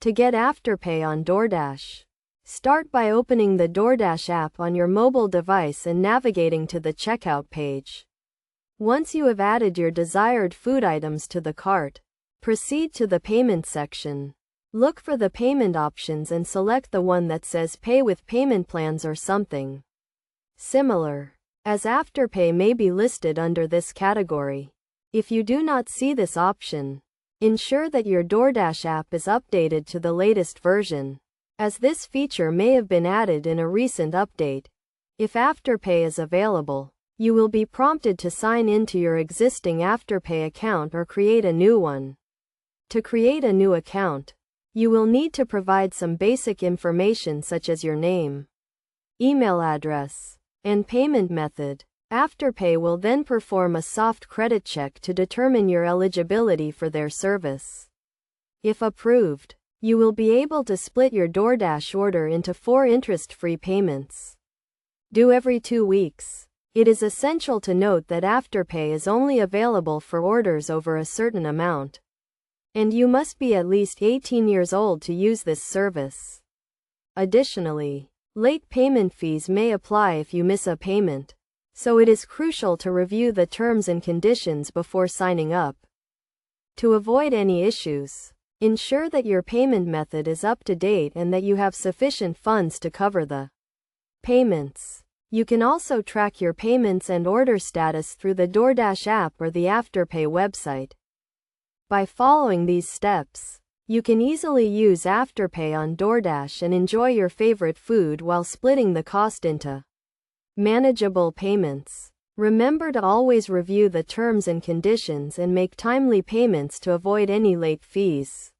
To get Afterpay on DoorDash, start by opening the DoorDash app on your mobile device and navigating to the checkout page. Once you have added your desired food items to the cart, proceed to the payment section. Look for the payment options and select the one that says Pay with Payment Plans or something similar, as Afterpay may be listed under this category. If you do not see this option, ensure that your DoorDash app is updated to the latest version, as this feature may have been added in a recent update. If Afterpay is available, you will be prompted to sign into your existing Afterpay account or create a new one. To create a new account, you will need to provide some basic information such as your name, email address, and payment method. Afterpay will then perform a soft credit check to determine your eligibility for their service. If approved, you will be able to split your DoorDash order into 4 interest-free payments, due every 2 weeks. It is essential to note that Afterpay is only available for orders over a certain amount, and you must be at least 18 years old to use this service. Additionally, late payment fees may apply if you miss a payment, so it is crucial to review the terms and conditions before signing up. To avoid any issues, ensure that your payment method is up to date and that you have sufficient funds to cover the payments. You can also track your payments and order status through the DoorDash app or the Afterpay website. By following these steps, you can easily use Afterpay on DoorDash and enjoy your favorite food while splitting the cost into manageable payments. Remember to always review the terms and conditions and make timely payments to avoid any late fees.